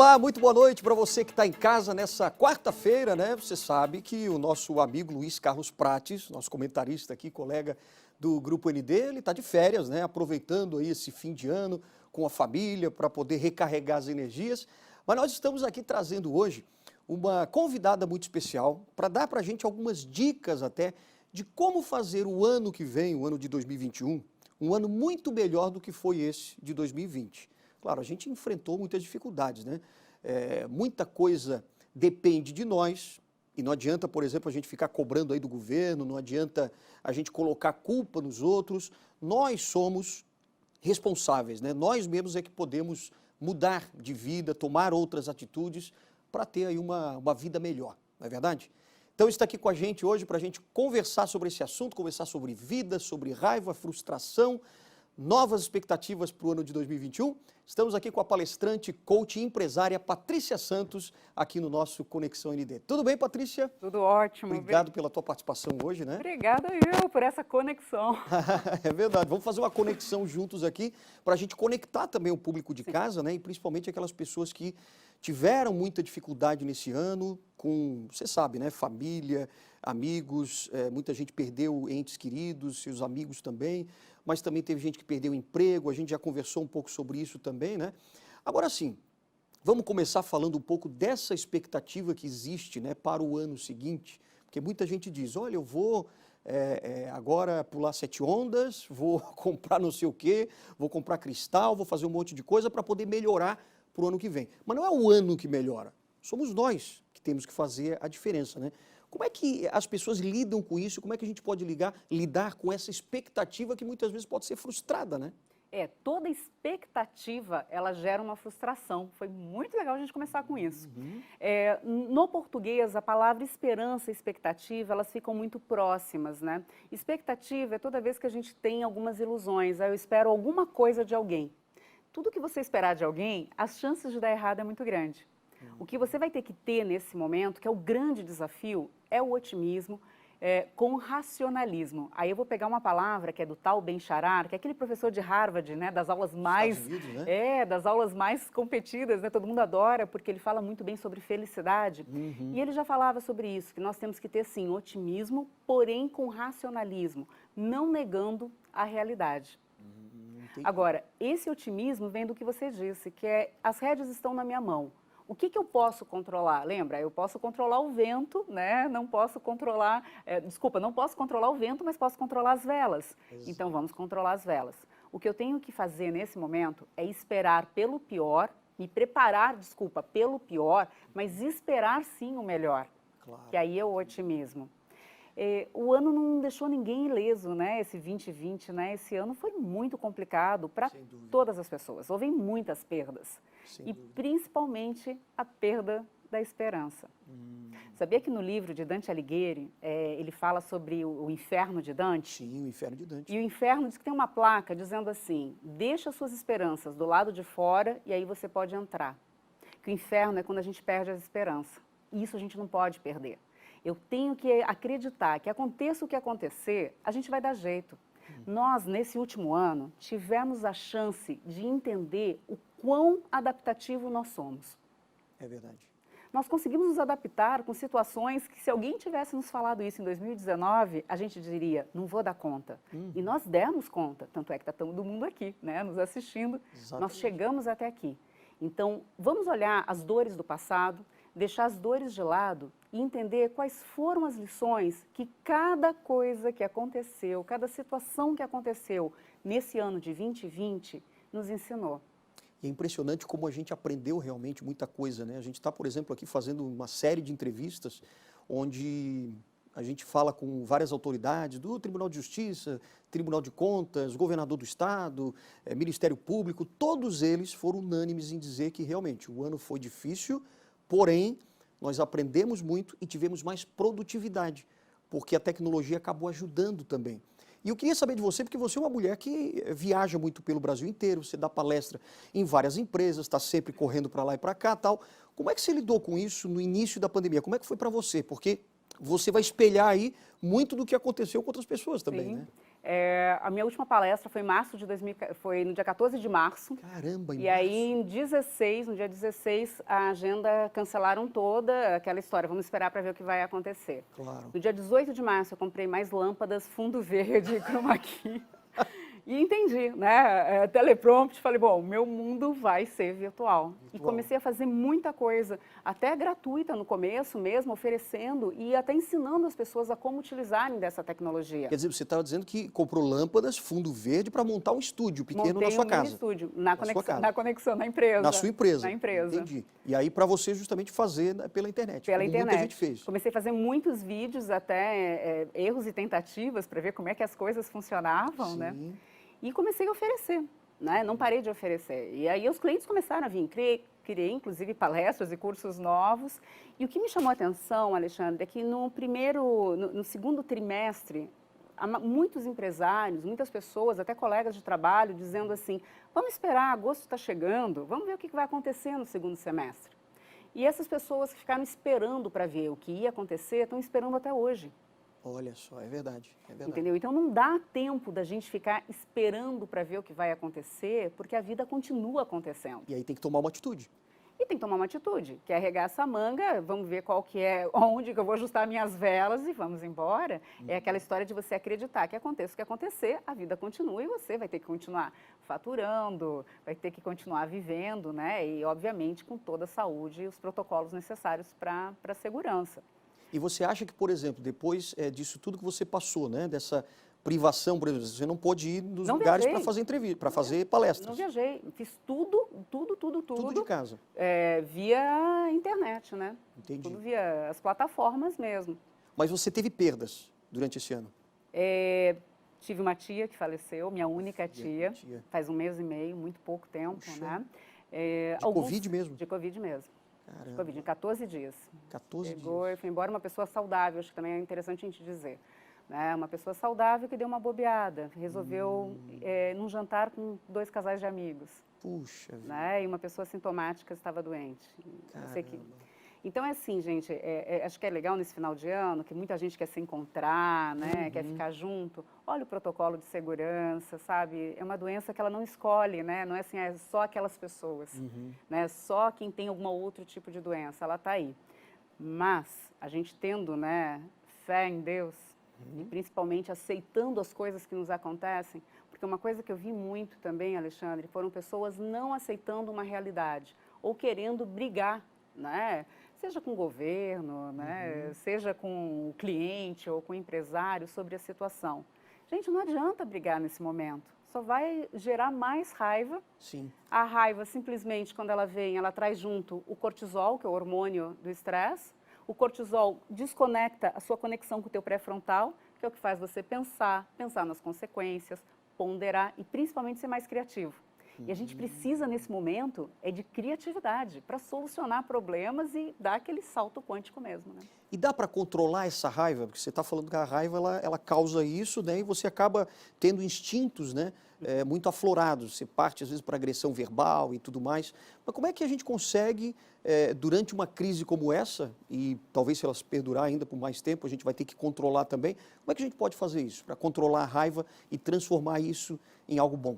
Olá, muito boa noite para você que está em casa nessa quarta-feira, né? Você sabe que o nosso amigo Luiz Carlos Prates, nosso comentarista aqui, colega do Grupo ND, ele está de férias, né? Aproveitando aí esse fim de ano com a família para poder recarregar as energias. Mas nós estamos aqui trazendo hoje uma convidada muito especial para dar para a gente algumas dicas até de como fazer o ano que vem, o ano de 2021, um ano muito melhor do que foi esse de 2020. Claro, a gente enfrentou muitas dificuldades, né? Muita coisa depende de nós e não adianta, por exemplo, a gente ficar cobrando aí do governo, não adianta a gente colocar culpa nos outros. Nós somos responsáveis, né? Nós mesmos é que podemos mudar de vida, tomar outras atitudes para ter aí uma vida melhor, não é verdade? Então está aqui com a gente hoje para a gente conversar sobre esse assunto, conversar sobre vida, sobre raiva, frustração, novas expectativas para o ano de 2021. Estamos aqui com a palestrante, coach e empresária Patrícia Santos, aqui no nosso Conexão ND. Tudo bem, Patrícia? Tudo ótimo. Obrigado pela tua participação hoje, né? Obrigada eu por essa conexão. É verdade. Vamos fazer uma conexão juntos aqui para a gente conectar também o público de casa, né? E principalmente aquelas pessoas que tiveram muita dificuldade nesse ano com, você sabe, né? Família, amigos, muita gente perdeu entes queridos, seus amigos também, mas também teve gente que perdeu o emprego, a gente já conversou um pouco sobre isso também, né? Agora sim, vamos começar falando um pouco dessa expectativa que existe, né, para o ano seguinte, porque muita gente diz, olha, eu vou agora pular 7 ondas, vou comprar não sei o quê, vou comprar cristal, vou fazer um monte de coisa para poder melhorar para o ano que vem. Mas não é o ano que melhora, somos nós que temos que fazer a diferença, né? Como é que as pessoas lidam com isso? Como é que a gente pode lidar com essa expectativa que muitas vezes pode ser frustrada, né? Toda expectativa, ela gera uma frustração. Foi muito legal a gente começar com isso. No português, a palavra esperança e expectativa, elas ficam muito próximas, né? Expectativa é toda vez que a gente tem algumas ilusões. Eu espero alguma coisa de alguém. Tudo que você esperar de alguém, as chances de dar errado é muito grande. O que você vai ter que ter nesse momento, que é o grande desafio, é o otimismo com racionalismo. Aí eu vou pegar uma palavra que é do Tal Ben-Shahar, que é aquele professor de Harvard, né, das aulas mais Estados Unidos, né? das aulas mais competidas, né? Todo mundo adora porque ele fala muito bem sobre felicidade. E ele já falava sobre isso, que nós temos que ter sim otimismo, porém com racionalismo, não negando a realidade. Agora, esse otimismo vem do que você disse, que é as rédeas estão na minha mão. O que eu posso controlar? Lembra, eu posso controlar o vento, né? Não posso controlar, não posso controlar o vento, mas posso controlar as velas. Exato. Então vamos controlar as velas. O que eu tenho que fazer nesse momento é esperar pelo pior, me preparar, pelo pior, mas esperar sim o melhor. Claro. Que aí é o otimismo. O ano não deixou ninguém ileso, né? Esse 2020, né? Esse ano foi muito complicado para todas as pessoas. Houve muitas perdas. E principalmente a perda da esperança. Sabia que no livro de Dante Alighieri, ele fala sobre o inferno de Dante? Sim, o inferno de Dante. E o inferno diz que tem uma placa dizendo assim, deixa suas esperanças do lado de fora e aí você pode entrar. Que o inferno é quando a gente perde a esperança. E isso a gente não pode perder. Eu tenho que acreditar que aconteça o que acontecer, a gente vai dar jeito. Nós, nesse último ano, tivemos a chance de entender o quão adaptativo nós somos. É verdade. Nós conseguimos nos adaptar com situações que, se alguém tivesse nos falado isso em 2019, a gente diria, não vou dar conta. E nós demos conta, tanto é que está todo mundo aqui, né, nos assistindo. Exatamente. Nós chegamos até aqui. Então, vamos olhar as dores do passado, deixar as dores de lado e entender quais foram as lições que cada coisa que aconteceu, cada situação que aconteceu nesse ano de 2020 nos ensinou. E é impressionante como a gente aprendeu realmente muita coisa, né? A gente está, por exemplo, aqui fazendo uma série de entrevistas onde a gente fala com várias autoridades do Tribunal de Justiça, Tribunal de Contas, Governador do Estado, Ministério Público, todos eles foram unânimes em dizer que realmente o ano foi difícil, porém, nós aprendemos muito e tivemos mais produtividade, porque a tecnologia acabou ajudando também. E eu queria saber de você, porque você é uma mulher que viaja muito pelo Brasil inteiro, você dá palestra em várias empresas, está sempre correndo para lá e para cá, tal. Como é que você lidou com isso no início da pandemia? Como é que foi para você? Porque você vai espelhar aí muito do que aconteceu com outras pessoas também, Sim. né? A minha última palestra foi em março de 2000, foi no dia 14 de março. Caramba, E aí, no dia 16, a agenda cancelaram toda aquela história. Vamos esperar para ver o que vai acontecer. Claro. No dia 18 de março, eu comprei mais lâmpadas, fundo verde, chroma key. E entendi, né? Teleprompter, falei, bom, o meu mundo vai ser virtual. E comecei a fazer muita coisa, até gratuita no começo mesmo, oferecendo e até ensinando as pessoas a como utilizarem dessa tecnologia. Quer dizer, você estava dizendo que comprou lâmpadas, fundo verde, para montar um estúdio pequeno na sua casa. Montei um mini estúdio, Na conexão, na empresa. Na sua empresa. Na empresa. Entendi. E aí, para você justamente fazer pela internet. Pela como internet. Muita gente fez. Comecei a fazer muitos vídeos, até erros e tentativas, para ver como é que as coisas funcionavam, Sim. né? E comecei a oferecer, né? Não parei de oferecer. E aí os clientes começaram a vir. Criei, inclusive, palestras e cursos novos. E o que me chamou a atenção, Alexandre, é que no segundo trimestre, muitos empresários, muitas pessoas, até colegas de trabalho, dizendo assim, vamos esperar, agosto está chegando, vamos ver o que vai acontecer no segundo semestre. E essas pessoas que ficaram esperando para ver o que ia acontecer, estão esperando até hoje. Olha só, é verdade, é verdade. Entendeu? Então não dá tempo da gente ficar esperando para ver o que vai acontecer, porque a vida continua acontecendo. E aí tem que tomar uma atitude. E tem que tomar uma atitude, que é arregar essa manga, vamos ver qual que é, onde que eu vou ajustar minhas velas e vamos embora. É aquela história de você acreditar que aconteça o que acontecer, a vida continua e você vai ter que continuar faturando, vai ter que continuar vivendo, né? E, obviamente, com toda a saúde e os protocolos necessários para a segurança. E você acha que, por exemplo, depois disso tudo que você passou, né, dessa privação, por exemplo, você não pôde ir nos lugares para fazer entrevista, para fazer palestras? Não viajei, fiz tudo. Tudo de casa? Via internet, né? Entendi. Tudo via as plataformas mesmo. Mas você teve perdas durante esse ano? Tive uma tia que faleceu, minha única tia, tia. faz 1 mês e meio, muito pouco tempo, Puxa. né? De Covid mesmo? De Covid mesmo. Caramba. De Covid, em 14 dias. 14 Pegou dias. e foi embora uma pessoa saudável, acho que também é interessante a gente dizer. Né? Uma pessoa saudável que deu uma bobeada, resolveu num jantar com 2 casais de amigos. Puxa vida. Né? E uma pessoa sintomática estava doente. Então, é assim, gente, acho que é legal nesse final de ano, que muita gente quer se encontrar, né? Quer ficar junto. Olha o protocolo de segurança, sabe? É uma doença que ela não escolhe, né? Não é assim, é só aquelas pessoas, né? Só quem tem algum outro tipo de doença, ela está aí. Mas, a gente tendo, né, fé em Deus, e principalmente aceitando as coisas que nos acontecem, porque uma coisa que eu vi muito também, Alexandre, foram pessoas não aceitando uma realidade, ou querendo brigar, né? Seja com o governo, né? Seja com o cliente ou com o empresário sobre a situação. Gente, não adianta brigar nesse momento, só vai gerar mais raiva. Sim. A raiva, simplesmente, quando ela vem, ela traz junto o cortisol, que é o hormônio do estresse. O cortisol desconecta a sua conexão com o teu pré-frontal, que é o que faz você pensar nas consequências, ponderar e principalmente ser mais criativo. E a gente precisa, nesse momento, de criatividade para solucionar problemas e dar aquele salto quântico mesmo, né? E dá para controlar essa raiva? Porque você está falando que a raiva ela causa isso, né? E você acaba tendo instintos, né? Muito aflorados. Você parte, às vezes, para agressão verbal e tudo mais. Mas como é que a gente consegue, durante uma crise como essa, e talvez se elas perdurar ainda por mais tempo, a gente vai ter que controlar também, como é que a gente pode fazer isso? Para controlar a raiva e transformar isso em algo bom?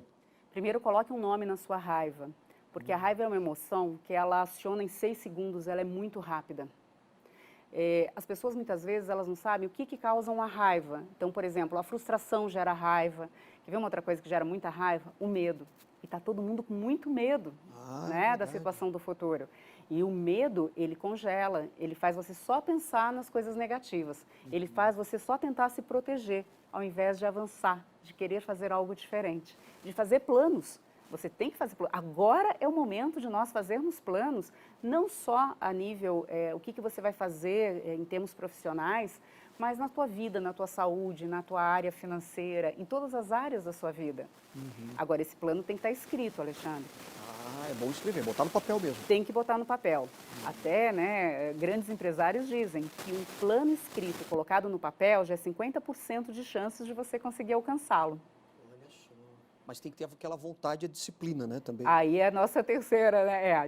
Primeiro, coloque um nome na sua raiva, porque a raiva é uma emoção que ela aciona em 6 segundos, ela é muito rápida. As pessoas, muitas vezes, elas não sabem o que causa uma raiva. Então, por exemplo, a frustração gera raiva. Quer ver uma outra coisa que gera muita raiva? O medo. E está todo mundo com muito medo, né, da situação do futuro. E o medo, ele congela, ele faz você só pensar nas coisas negativas. Ele faz você só tentar se proteger, ao invés de avançar, de querer fazer algo diferente, de fazer planos. Você tem que fazer planos. Agora é o momento de nós fazermos planos, não só a nível, o que você vai fazer em termos profissionais, mas na tua vida, na tua saúde, na tua área financeira, em todas as áreas da sua vida. Agora, esse plano tem que estar escrito, Alexandre. É bom escrever, botar no papel mesmo. Tem que botar no papel. Até, né, grandes empresários dizem que um plano escrito, colocado no papel, já é 50% de chances de você conseguir alcançá-lo. Olha só. Mas tem que ter aquela vontade e a disciplina, né, também. Aí é a nossa terceira, né?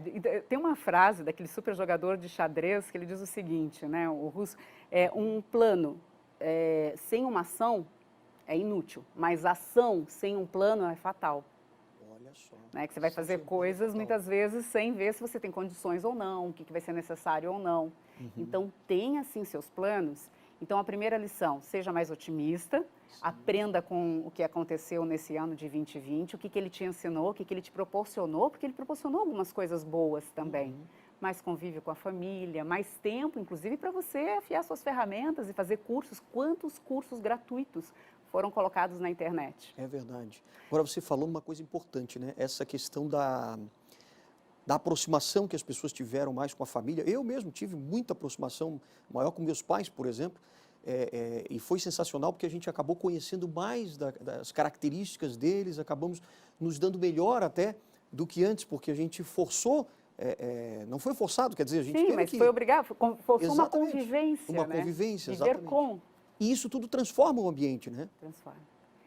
Tem uma frase daquele super jogador de xadrez que ele diz o seguinte, né, o russo, um plano sem uma ação é inútil, mas ação sem um plano é fatal. Olha só. Né? Que você vai fazer coisas muitas vezes sem ver se você tem condições ou não, o que vai ser necessário ou não. Então, tenha sim seus planos. Então, a primeira lição, seja mais otimista, aprenda com o que aconteceu nesse ano de 2020, o que ele te ensinou, o que ele te proporcionou, porque ele proporcionou algumas coisas boas também. Mais convívio com a família, mais tempo, inclusive, para você afiar suas ferramentas e fazer cursos. Quantos cursos gratuitos foram colocados na internet? É verdade. Agora, você falou uma coisa importante, né? Essa questão da aproximação que as pessoas tiveram mais com a família. Eu mesmo tive muita aproximação maior com meus pais, por exemplo, e foi sensacional porque a gente acabou conhecendo mais das características deles, acabamos nos dando melhor até do que antes, porque a gente forçou, não foi forçado, quer dizer, a gente Sim, teve mas que... foi obrigado, forçou uma Exatamente. convivência, Uma né? convivência, Viver exatamente. com. E isso tudo transforma o ambiente, né? Transforma.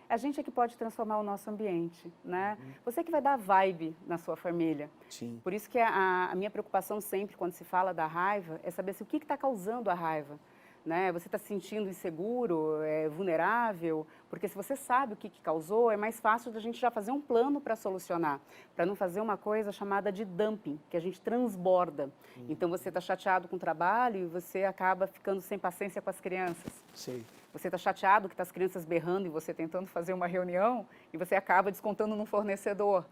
A gente é que pode transformar o nosso ambiente, né? Você que vai dar vibe na sua família. Sim. Por isso que a minha preocupação sempre, quando se fala da raiva, é saber se o que está causando a raiva. Né? Você está se sentindo inseguro, vulnerável, porque se você sabe o que causou, é mais fácil da gente já fazer um plano para solucionar, para não fazer uma coisa chamada de dumping, que a gente transborda. Então, você está chateado com o trabalho e você acaba ficando sem paciência com as crianças. Sei. Você está chateado que está as crianças berrando e você tentando fazer uma reunião e você acaba descontando num fornecedor.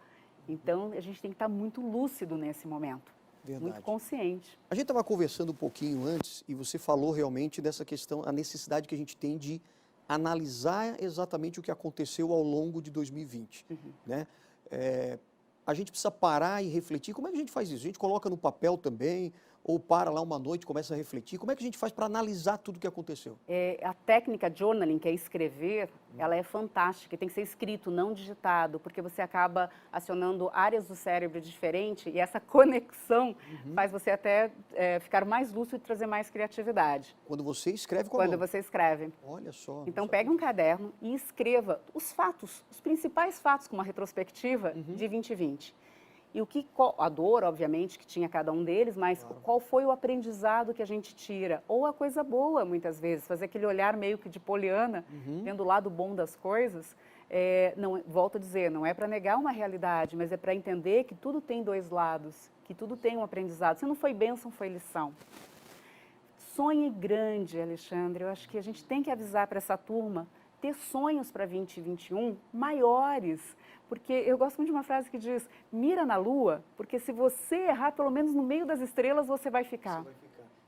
Então, a gente tem que estar muito lúcido nesse momento, Verdade. muito consciente. A gente estava conversando um pouquinho antes e você falou realmente dessa questão, a necessidade que a gente tem de analisar exatamente o que aconteceu ao longo de 2020. Né? A gente precisa parar e refletir. Como é que a gente faz isso? A gente coloca no papel também, ou para lá uma noite e começa a refletir? Como é que a gente faz para analisar tudo o que aconteceu? A técnica journaling, que é escrever, ela é fantástica. Tem que ser escrito, não digitado, porque você acaba acionando áreas do cérebro diferentes e essa conexão faz você até ficar mais lúcido e trazer mais criatividade. Quando você escreve com a Quando mão. você escreve. Olha só. Então, pegue um caderno e escreva os fatos, os principais fatos, com uma retrospectiva de 2020. E a dor, obviamente, que tinha cada um deles, mas qual foi o aprendizado que a gente tira? Ou a coisa boa, muitas vezes, fazer aquele olhar meio que de poliana, vendo o lado bom das coisas. Não, volto a dizer, não é para negar uma realidade, mas é para entender que tudo tem dois lados, que tudo tem um aprendizado. Se não foi bênção, foi lição. Sonhe grande, Alexandre. Eu acho que a gente tem que avisar para essa turma, ter sonhos para 2021 maiores. Porque eu gosto muito de uma frase que diz, mira na lua, porque se você errar, pelo menos no meio das estrelas, você vai ficar.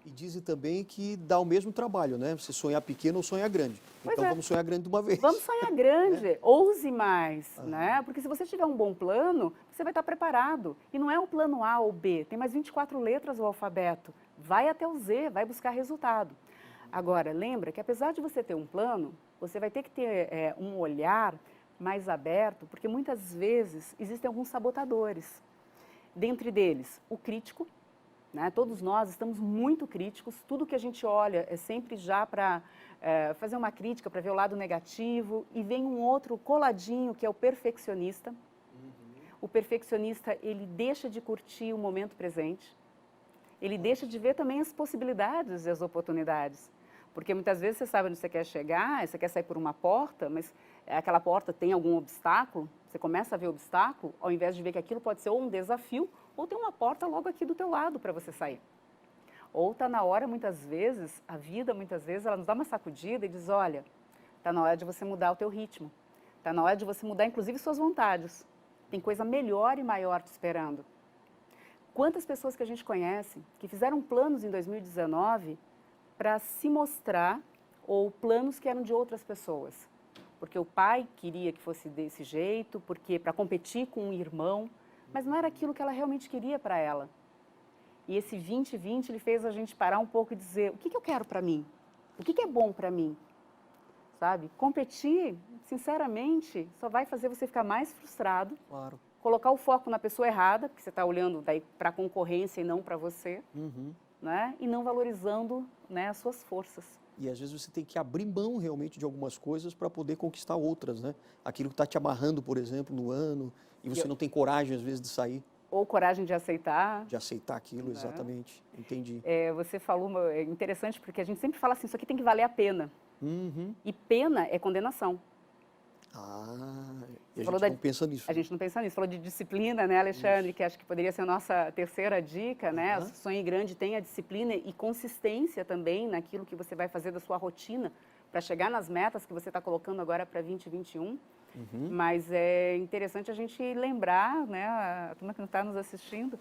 E dizem também que dá o mesmo trabalho, né? Você sonhar pequeno ou sonhar grande. Pois Então é. vamos sonhar grande de uma vez. Vamos sonhar grande, ouse mais, né? Porque se você tiver um bom plano, você vai estar preparado. E não é o plano A ou B, tem mais 24 letras o alfabeto. Vai até o Z, vai buscar resultado. Agora, lembra que apesar de você ter um plano, você vai ter que ter um olhar mais aberto, porque muitas vezes existem alguns sabotadores. Dentre deles, o crítico, né? Todos nós estamos muito críticos, tudo que a gente olha é sempre já para fazer uma crítica, para ver o lado negativo, e vem um outro coladinho, que é o perfeccionista. O perfeccionista, ele deixa de curtir o momento presente, ele deixa de ver também as possibilidades e as oportunidades. Porque muitas vezes você sabe onde você quer chegar, você quer sair por uma porta, mas aquela porta tem algum obstáculo, você começa a ver o obstáculo, ao invés de ver que aquilo pode ser ou um desafio, ou tem uma porta logo aqui do teu lado para você sair. Ou está na hora, muitas vezes, a vida, muitas vezes, ela nos dá uma sacudida e diz, olha, está na hora de você mudar o teu ritmo, está na hora de você mudar, inclusive, suas vontades. Tem coisa melhor e maior te esperando. Quantas pessoas que a gente conhece que fizeram planos em 2019 para se mostrar, ou planos que eram de outras pessoas. Porque o pai queria que fosse desse jeito, porque para competir com um irmão, mas não era aquilo que ela realmente queria para ela. E esse 2020, ele fez a gente parar um pouco e dizer, o que eu quero para mim? O que é bom para mim? Sabe? Competir, sinceramente, só vai fazer você ficar mais frustrado. Claro. Colocar o foco na pessoa errada, porque você está olhando para a concorrência e não para você. Né? E não valorizando, né, as suas forças. E às vezes você tem que abrir mão realmente de algumas coisas para poder conquistar outras, né? Aquilo que está te amarrando, por exemplo, no ano, e você não tem coragem às vezes de sair. Ou coragem de aceitar. De aceitar aquilo, né? Exatamente. Entendi. Você falou, é interessante porque a gente sempre fala assim, isso aqui tem que valer a pena. E pena é condenação. Ah, e a Falou gente não pensa nisso. A gente não pensa nisso. Falou de disciplina, né, Alexandre? Que acho que poderia ser a nossa terceira dica, né? Aham. Sonhe grande, tenha disciplina e consistência também naquilo que você vai fazer da sua rotina para chegar nas metas que você está colocando agora para 2021. Mas é interessante a gente lembrar, né, a turma que está nos assistindo,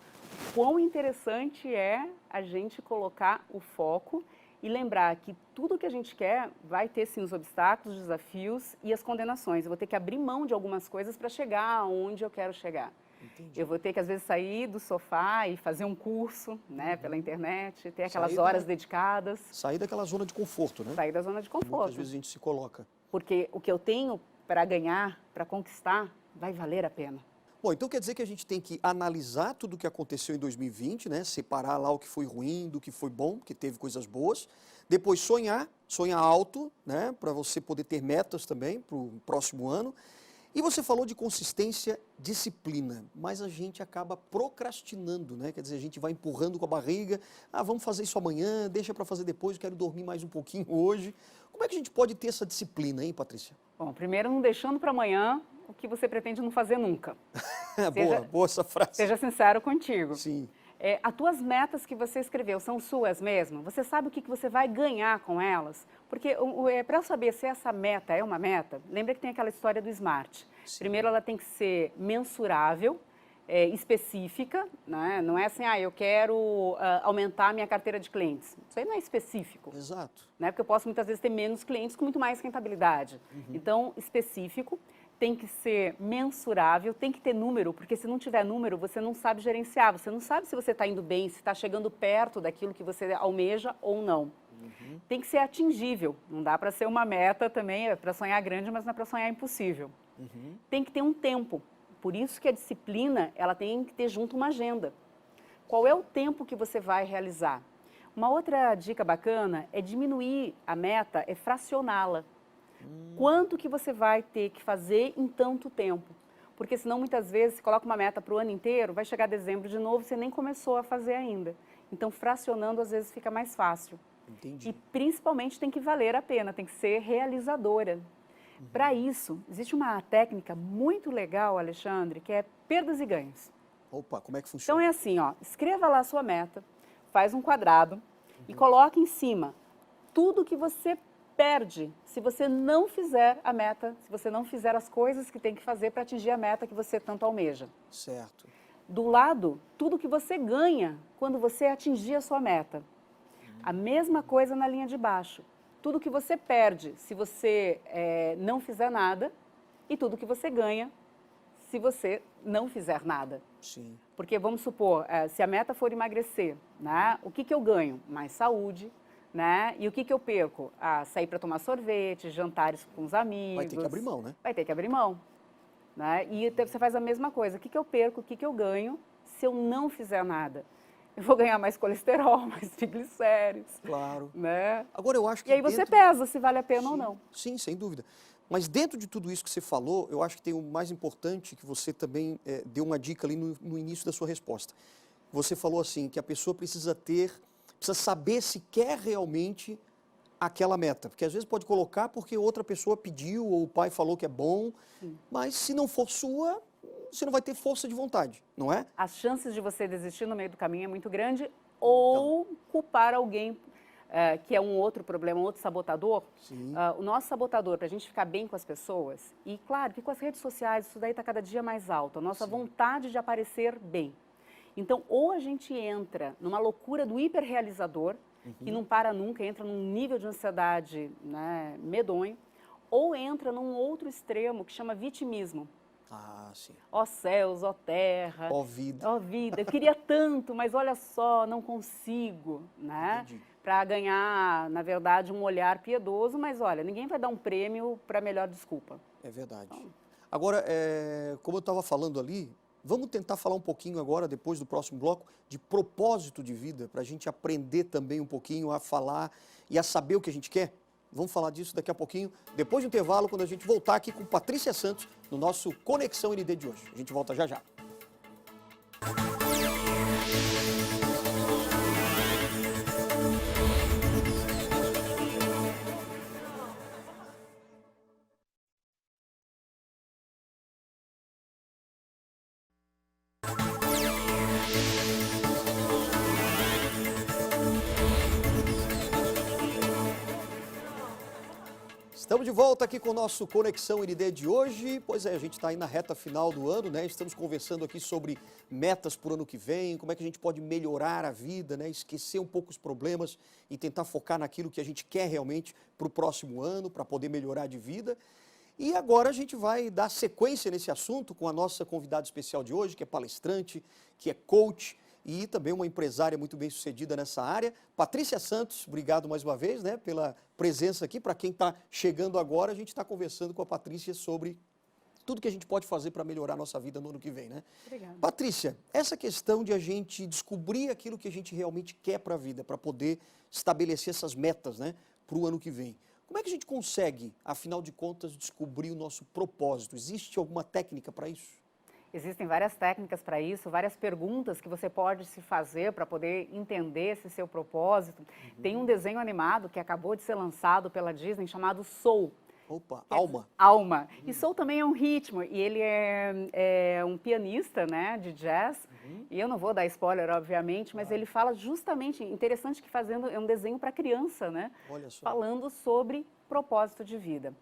quão interessante é a gente colocar o foco e lembrar que tudo que a gente quer vai ter, sim, os obstáculos, os desafios e as condenações. Eu vou ter que abrir mão de algumas coisas para chegar aonde eu quero chegar. Entendi. Eu vou ter que, às vezes, sair do sofá e fazer um curso, né, pela internet, ter aquelas Sair horas dedicadas, Sair daquela zona de conforto, né? sair da zona de Muitas conforto. vezes a gente se coloca. Porque o que eu tenho para ganhar, para conquistar, vai valer a pena. Bom, então quer dizer que a gente tem que analisar tudo o que aconteceu em 2020, né? Separar lá o que foi ruim do que foi bom, porque teve coisas boas. Depois sonhar alto, né? Para você poder ter metas também para o próximo ano. E você falou de consistência, disciplina, mas a gente acaba procrastinando, né? Quer dizer, a gente vai empurrando com a barriga, vamos fazer isso amanhã, deixa para fazer depois, eu quero dormir mais um pouquinho hoje. Como é que a gente pode ter essa disciplina, hein, Patrícia? Bom, primeiro, não deixando para amanhã o que você pretende não fazer nunca. Boa essa frase. Seja sincero contigo. Sim. As tuas metas que você escreveu são suas mesmo? Você sabe o que você vai ganhar com elas? Porque para eu saber se essa meta é uma meta, lembra que tem aquela história do SMART. Sim. Primeiro, ela tem que ser mensurável, específica, né? Não é assim, eu quero aumentar a minha carteira de clientes. Isso aí não é específico. Exato. Né? Porque eu posso muitas vezes ter menos clientes com muito mais rentabilidade. Então, específico, tem que ser mensurável, tem que ter número, porque se não tiver número, você não sabe gerenciar, você não sabe se você está indo bem, se está chegando perto daquilo que você almeja ou não. Tem que ser atingível, não dá para ser uma meta também, é para sonhar grande, mas não é para sonhar impossível. Tem que ter um tempo, por isso que a disciplina, ela tem que ter junto uma agenda. Qual é o tempo que você vai realizar? Uma outra dica bacana é diminuir a meta, é fracioná-la. Quanto que você vai ter que fazer em tanto tempo? Porque senão muitas vezes você coloca uma meta para o ano inteiro, vai chegar dezembro de novo, você nem começou a fazer ainda. Então fracionando às vezes fica mais fácil. Entendi. E principalmente tem que valer a pena, tem que ser realizadora. Para isso, existe uma técnica muito legal, Alexandre, que é perdas e ganhos. Opa, como é que Então funciona? é assim, escreva lá a sua meta, faz um quadrado e coloque em cima tudo que você perde se você não fizer a meta, se você não fizer as coisas que tem que fazer para atingir a meta que você tanto almeja. Certo. Do lado, tudo que você ganha quando você atingir a sua meta. A mesma coisa na linha de baixo. Tudo que você perde se você não fizer nada e tudo que você ganha se você não fizer nada. Sim. Porque vamos supor, se a meta for emagrecer, né, o que eu ganho? Mais saúde, né? E o que eu perco? Sair para tomar sorvete, jantares com os amigos. Vai ter que abrir mão, né? Vai ter que abrir mão. Né? E você faz a mesma coisa. O que eu perco? O que eu ganho se eu não fizer nada? Eu vou ganhar mais colesterol, mais triglicéridos. Claro. Né? Agora eu acho que E aí você pesa se vale a pena ou não. Sim, sem dúvida. Mas dentro de tudo isso que você falou, eu acho que tem o mais importante que você também deu uma dica ali no início da sua resposta. Você falou assim, que a pessoa precisa saber se quer realmente aquela meta. Porque às vezes pode colocar porque outra pessoa pediu ou o pai falou que é bom, mas se não for sua, você não vai ter força de vontade, não é? As chances de você desistir no meio do caminho é muito grande ou culpar alguém que é um outro problema, um outro sabotador. O nosso sabotador, para a gente ficar bem com as pessoas, e claro que com as redes sociais isso daí está cada dia mais alto, a nossa vontade de aparecer bem. Então, ou a gente entra numa loucura do hiperrealizador, que não para nunca, entra num nível de ansiedade, né, medonho, ou entra num outro extremo que chama vitimismo. Sim. Ó céus, ó terra, Ó vida. ó vida, eu queria tanto, mas olha só, não consigo, né? Para ganhar, na verdade, um olhar piedoso, mas olha, ninguém vai dar um prêmio para melhor desculpa. É verdade. Agora, como eu estava falando ali, vamos tentar falar um pouquinho agora, depois do próximo bloco, de propósito de vida, para a gente aprender também um pouquinho a falar e a saber o que a gente quer. Vamos falar disso daqui a pouquinho, depois do intervalo, quando a gente voltar aqui com Patrícia Santos, no nosso Conexão ND de hoje. A gente volta já já. Estamos de volta aqui com o nosso Conexão ND de hoje. Pois é, a gente está aí na reta final do ano, né? Estamos conversando aqui sobre metas para o ano que vem, como é que a gente pode melhorar a vida, né? Esquecer um pouco os problemas e tentar focar naquilo que a gente quer realmente para o próximo ano, para poder melhorar de vida. E agora a gente vai dar sequência nesse assunto com a nossa convidada especial de hoje, que é palestrante, que é coach e também uma empresária muito bem sucedida nessa área. Patrícia Santos, obrigado mais uma vez, né, pela presença aqui. Para quem está chegando agora, a gente está conversando com a Patrícia sobre tudo que a gente pode fazer para melhorar a nossa vida no ano que vem, né? Obrigada. Patrícia, essa questão de a gente descobrir aquilo que a gente realmente quer para a vida, para poder estabelecer essas metas, né, para o ano que vem. Como é que a gente consegue, afinal de contas, descobrir o nosso propósito? Existe alguma técnica para isso? Existem várias técnicas para isso, várias perguntas que você pode se fazer para poder entender esse seu propósito. Tem um desenho animado que acabou de ser lançado pela Disney chamado Soul. Opa, Alma. Alma. E Soul também é um ritmo, e ele é um pianista, né, de jazz, e eu não vou dar spoiler, obviamente, mas ele fala justamente, interessante que fazendo, é um desenho para criança, né, Olha só. falando sobre propósito de vida.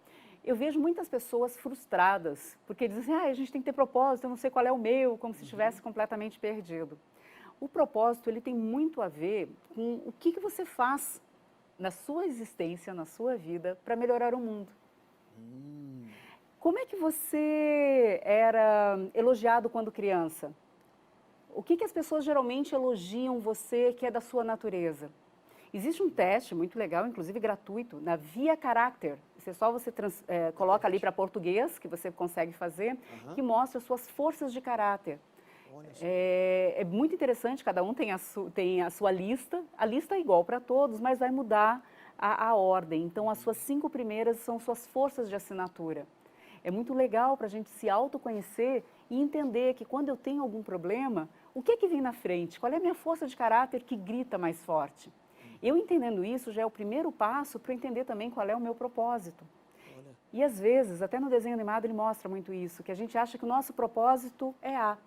Eu vejo muitas pessoas frustradas, porque dizem assim, a gente tem que ter propósito, eu não sei qual é o meu, como se estivesse completamente perdido. O propósito, ele tem muito a ver com o que você faz na sua existência, na sua vida, para melhorar o mundo. Como é que você era elogiado quando criança? O que as pessoas geralmente elogiam você que é da sua natureza? Existe um teste muito legal, inclusive gratuito, na Via Carácter. Você coloca ali para português, que você consegue fazer, que mostra suas forças de caráter. É muito interessante, cada um tem a sua lista. A lista é igual para todos, mas vai mudar a ordem. Então, as suas 5 primeiras são suas forças de assinatura. É muito legal para a gente se autoconhecer e entender que quando eu tenho algum problema, o que é que vem na frente? Qual é a minha força de caráter que grita mais forte? Eu entendendo isso já é o primeiro passo para entender também qual é o meu propósito. Olha. E às vezes, até no desenho animado ele mostra muito isso, que a gente acha que o nosso propósito é A.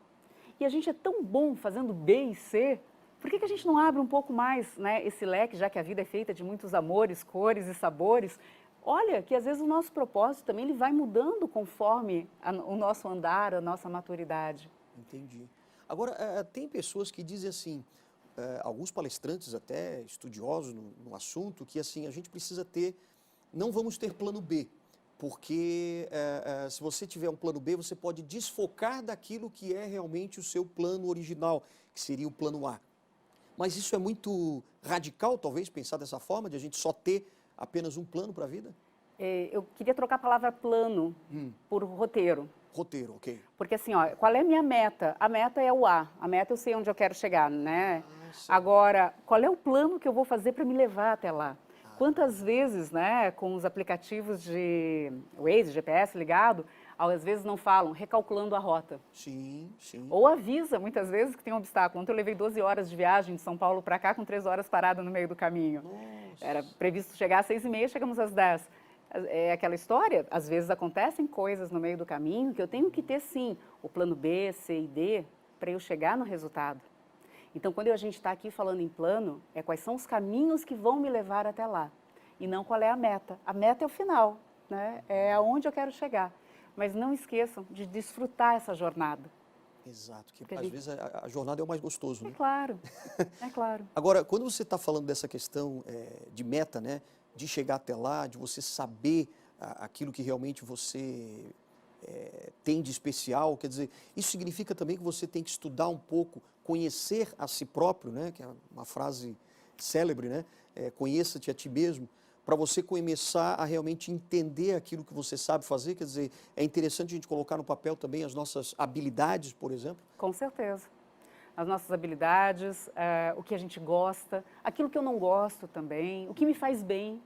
E a gente é tão bom fazendo B e C, por que a gente não abre um pouco mais, né, esse leque, já que a vida é feita de muitos amores, cores e sabores? Olha, que às vezes o nosso propósito também ele vai mudando conforme o nosso andar, a nossa maturidade. Entendi. Agora, tem pessoas que dizem assim, alguns palestrantes até estudiosos no assunto, que assim, a gente precisa ter, não vamos ter plano B, porque se você tiver um plano B, você pode desfocar daquilo que é realmente o seu plano original, que seria o plano A. Mas isso é muito radical, talvez, pensar dessa forma, de a gente só ter apenas um plano para a vida? Eu queria trocar a palavra plano por roteiro. Roteiro, ok. Porque assim, ó, qual é a minha meta? A meta é o A, a meta eu sei onde eu quero chegar, né? Agora, qual é o plano que eu vou fazer para me levar até lá? Quantas vezes, né, com os aplicativos de Waze, GPS ligado, às vezes não falam, recalculando a rota. Sim, sim. Ou avisa, muitas vezes, que tem um obstáculo. Ontem eu levei 12 horas de viagem de São Paulo para cá, com 3 horas parada no meio do caminho. Nossa. Era previsto chegar às 6h30, chegamos às 10. É aquela história, às vezes acontecem coisas no meio do caminho que eu tenho que ter, sim, o plano B, C e D, para eu chegar no resultado. Então, quando a gente está aqui falando em plano, é quais são os caminhos que vão me levar até lá, e não qual é a meta. A meta é o final, né? É aonde eu quero chegar. Mas não esqueçam de desfrutar essa jornada. Exato, que às vezes a jornada é o mais gostoso, né? É claro, é claro. Agora, quando você está falando dessa questão de meta, né, de chegar até lá, de você saber aquilo que realmente você tem de especial, quer dizer, isso significa também que você tem que estudar um pouco, conhecer a si próprio, né, que é uma frase célebre, né, conheça-te a ti mesmo, para você começar a realmente entender aquilo que você sabe fazer, quer dizer, é interessante a gente colocar no papel também as nossas habilidades, por exemplo? Com certeza. As nossas habilidades, o que a gente gosta, aquilo que eu não gosto também, o que me faz bem,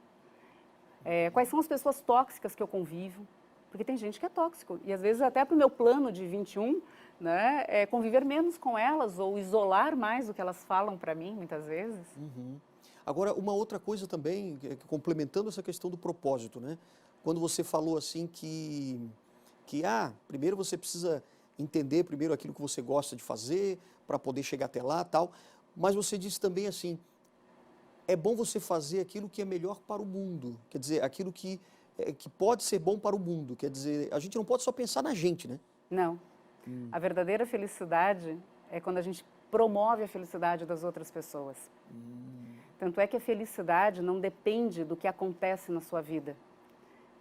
quais são as pessoas tóxicas que eu convivo, porque tem gente que é tóxico, e às vezes até para o meu plano de 21, né, conviver menos com elas ou isolar mais o que elas falam para mim, muitas vezes. Agora, uma outra coisa também, complementando essa questão do propósito, né? Quando você falou assim que primeiro você precisa entender primeiro aquilo que você gosta de fazer para poder chegar até lá, tal, mas você disse também assim, é bom você fazer aquilo que é melhor para o mundo, quer dizer, aquilo que que pode ser bom para o mundo. Quer dizer, a gente não pode só pensar na gente, né? Não. A verdadeira felicidade é quando a gente promove a felicidade das outras pessoas. Tanto é que a felicidade não depende do que acontece na sua vida.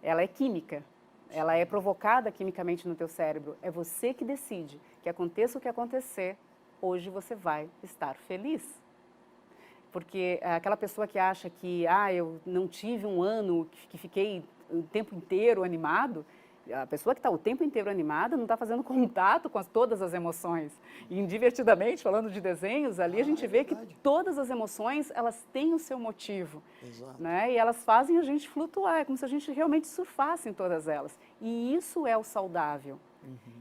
Ela é química. Ela é provocada quimicamente no teu cérebro. É você que decide que aconteça o que acontecer, hoje você vai estar feliz. Porque aquela pessoa que acha que eu não tive um ano que fiquei o tempo inteiro animado, a pessoa que está o tempo inteiro animada não está fazendo contato com todas as emoções. E, divertidamente, falando de desenhos, ali a gente vê que todas as emoções, elas têm o seu motivo. Exato. Né? E elas fazem a gente flutuar, é como se a gente realmente surfasse em todas elas. E isso é o saudável.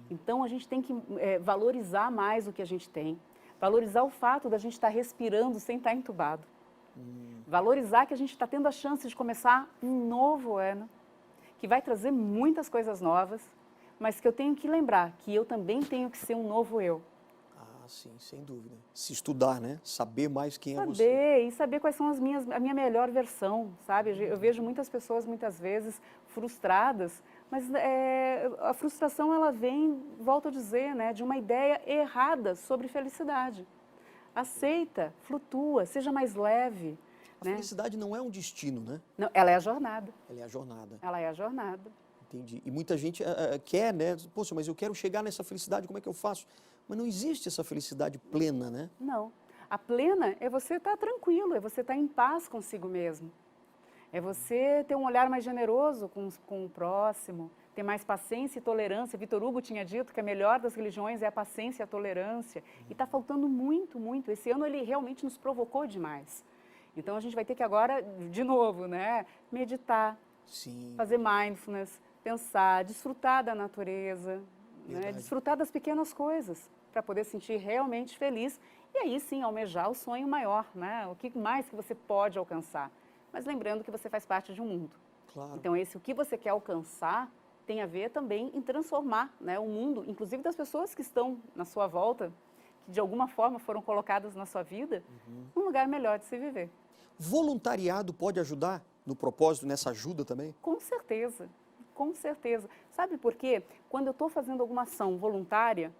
Então, a gente tem que valorizar mais o que a gente tem. Valorizar o fato da gente estar respirando sem estar entubado. Valorizar que a gente está tendo a chance de começar um novo ano, que vai trazer muitas coisas novas, mas que eu tenho que lembrar que eu também tenho que ser um novo eu. Ah, sim, sem dúvida. Se estudar, né? Saber mais quem é você. Saber, e saber quais são a minha melhor versão, sabe? Eu vejo muitas pessoas, muitas vezes, frustradas, mas a frustração, ela vem, volto a dizer, né, de uma ideia errada sobre felicidade. Aceita, flutua, seja mais leve. A felicidade não é um destino, né? Não, ela é a jornada. Ela é a jornada. Ela é a jornada. Entendi. E muita gente quer, né? Poxa, mas eu quero chegar nessa felicidade, como é que eu faço? Mas não existe essa felicidade plena, né? Não. A plena é você estar tranquilo, é você estar em paz consigo mesmo. É você ter um olhar mais generoso com o próximo, ter mais paciência e tolerância. Vitor Hugo tinha dito que a melhor das religiões é a paciência e a tolerância. E está faltando muito, muito. Esse ano ele realmente nos provocou demais. Então a gente vai ter que agora, de novo, né, meditar, Sim. fazer mindfulness, pensar, desfrutar da natureza, né, desfrutar das pequenas coisas, para poder sentir realmente feliz e aí sim almejar o sonho maior, né? O que mais que você pode alcançar. Mas lembrando que você faz parte de um mundo. Claro. Então o que você quer alcançar tem a ver também em transformar, né, o mundo, inclusive das pessoas que estão na sua volta, que de alguma forma foram colocadas na sua vida, num lugar melhor de se viver. Voluntariado pode ajudar no propósito, nessa ajuda também? Com certeza, com certeza. Sabe por quê? Quando eu estou fazendo alguma ação voluntária,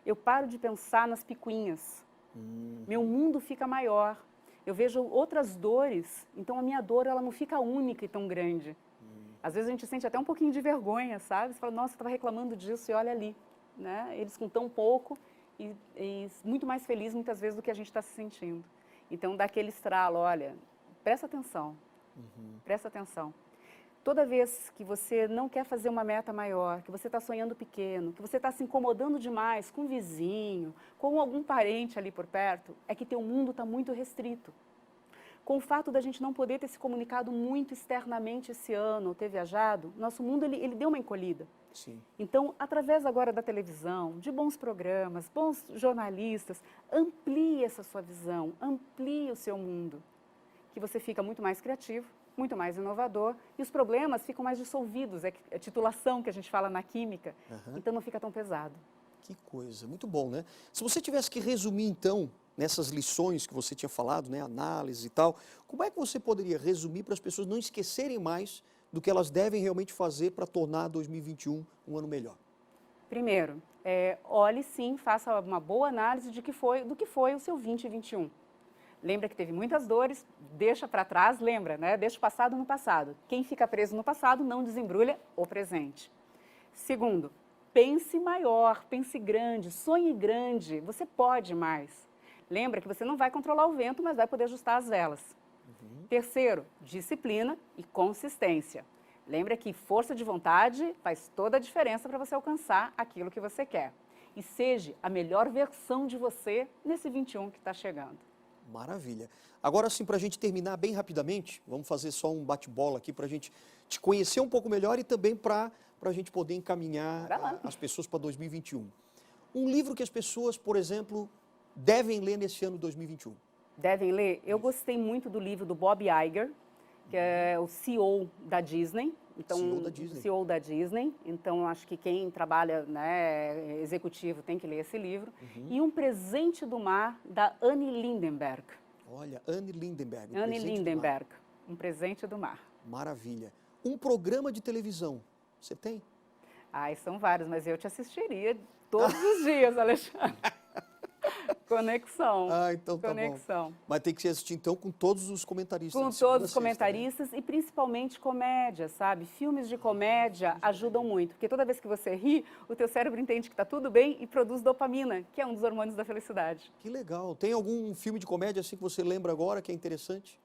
eu paro de pensar nas picuinhas. Meu mundo fica maior. Eu vejo outras dores, então a minha dor ela não fica única e tão grande. Às vezes a gente sente até um pouquinho de vergonha, sabe? Você fala, nossa, eu estava reclamando disso e olha ali. Né? Eles com tão pouco e muito mais feliz muitas vezes do que a gente está se sentindo. Então dá aquele estralo, olha, presta atenção, presta atenção. Toda vez que você não quer fazer uma meta maior, que você está sonhando pequeno, que você está se incomodando demais com um vizinho, com algum parente ali por perto, é que teu mundo está muito restrito. Com o fato da gente não poder ter se comunicado muito externamente esse ano, ou ter viajado, nosso mundo ele deu uma encolhida. Sim. Então, através agora da televisão, de bons programas, bons jornalistas, amplie essa sua visão, amplie o seu mundo, que você fica muito mais criativo, muito mais inovador e os problemas ficam mais dissolvidos, é a titulação que a gente fala na química, então não fica tão pesado. Que coisa, muito bom, né? Se você tivesse que resumir, então, nessas lições que você tinha falado, né, análise e tal, como é que você poderia resumir para as pessoas não esquecerem mais do que elas devem realmente fazer para tornar 2021 um ano melhor? Primeiro, olhe sim, faça uma boa análise do que foi o seu 2021. Lembra que teve muitas dores, deixa para trás, lembra, né? Deixa o passado no passado. Quem fica preso no passado não desembrulha o presente. Segundo, pense maior, pense grande, sonhe grande, você pode mais. Lembra que você não vai controlar o vento, mas vai poder ajustar as velas. Terceiro, disciplina e consistência. Lembra que força de vontade faz toda a diferença para você alcançar aquilo que você quer. E seja a melhor versão de você nesse 21 que está chegando. Maravilha. Agora sim, para a gente terminar bem rapidamente, vamos fazer só um bate-bola aqui para a gente te conhecer um pouco melhor e também para a gente poder encaminhar as pessoas para 2021. Um livro que as pessoas, por exemplo, devem ler nesse ano 2021. Devem ler? Eu gostei muito do livro do Bob Iger, que é o CEO da Disney. Então, CEO da Disney. Então, acho que quem trabalha, né, executivo tem que ler esse livro. E Um Presente do Mar, da Annie Lindenberg. Olha, Annie Lindenberg. Annie Lindenberg, Um Presente do Mar. Maravilha. Um programa de televisão, você tem? Ai, são vários, mas eu te assistiria todos os dias, Alexandre. Conexão. Ah, então tá Conexão. bom. Mas tem que se assistir então com todos os comentaristas. Com de segunda todos a os sexta, né? comentaristas e principalmente comédia, sabe? Filmes de comédia ajudam muito, porque toda vez que você ri, o teu cérebro entende que está tudo bem e produz dopamina, que é um dos hormônios da felicidade. Que legal. Tem algum filme de comédia assim que você lembra agora que é interessante?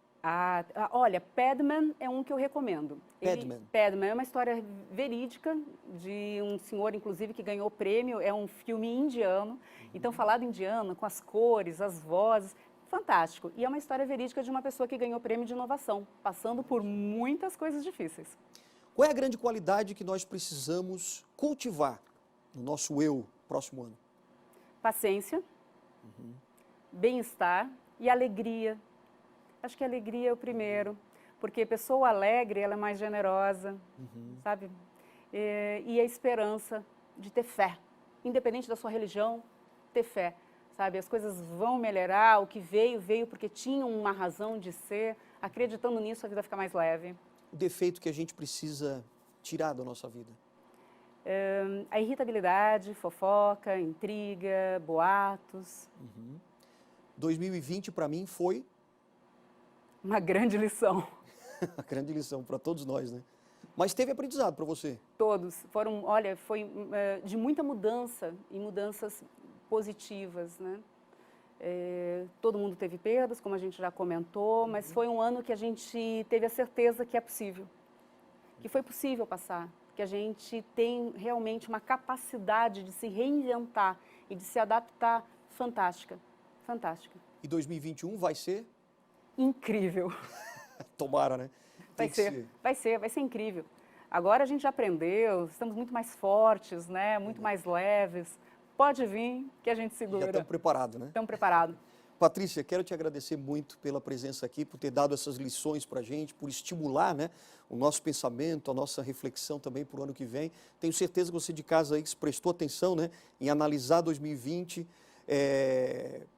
Olha, Padman é um que eu recomendo. Padman. Padman é uma história verídica de um senhor, inclusive, que ganhou prêmio. É um filme indiano. Então, falado indiano, com as cores, as vozes, fantástico. E é uma história verídica de uma pessoa que ganhou prêmio de inovação, passando por muitas coisas difíceis. Qual é a grande qualidade que nós precisamos cultivar no nosso eu próximo ano? Paciência, bem-estar e alegria. Acho que a alegria é o primeiro, porque pessoa alegre, ela é mais generosa, sabe? E a esperança de ter fé, independente da sua religião, ter fé, sabe? As coisas vão melhorar, o que veio, veio porque tinha uma razão de ser. Acreditando nisso, a vida fica mais leve. O defeito que a gente precisa tirar da nossa vida? A irritabilidade, fofoca, intriga, boatos. 2020 para mim foi Uma grande lição. a grande lição para todos nós, né? Mas teve aprendizado para você. Todos foram, olha, foi de muita mudança e mudanças positivas, né? Todo mundo teve perdas, como a gente já comentou, mas foi um ano que a gente teve a certeza que é possível, que foi possível passar, que a gente tem realmente uma capacidade de se reinventar e de se adaptar fantástica, fantástica. E 2021 vai ser? Incrível. Tomara, né? Tem que ser. Vai ser incrível. Agora a gente já aprendeu, estamos muito mais fortes, né? Muito mais leves. Pode vir que a gente segura. Já estamos preparados, né? Estamos preparados. Patrícia, quero te agradecer muito pela presença aqui, por ter dado essas lições para a gente, por estimular, né, o nosso pensamento, a nossa reflexão também para o ano que vem. Tenho certeza que você de casa aí que prestou atenção, né, em analisar 2020,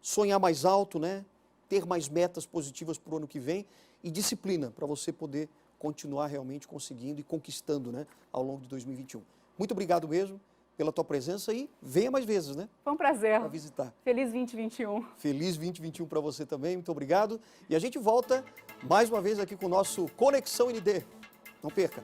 sonhar mais alto, né, ter mais metas positivas para o ano que vem e disciplina para você poder continuar realmente conseguindo e conquistando, né, ao longo de 2021. Muito obrigado mesmo pela tua presença e venha mais vezes, né? Foi um prazer. Para visitar. Feliz 2021. Feliz 2021 para você também, muito obrigado. E a gente volta mais uma vez aqui com o nosso Conexão ND. Não perca!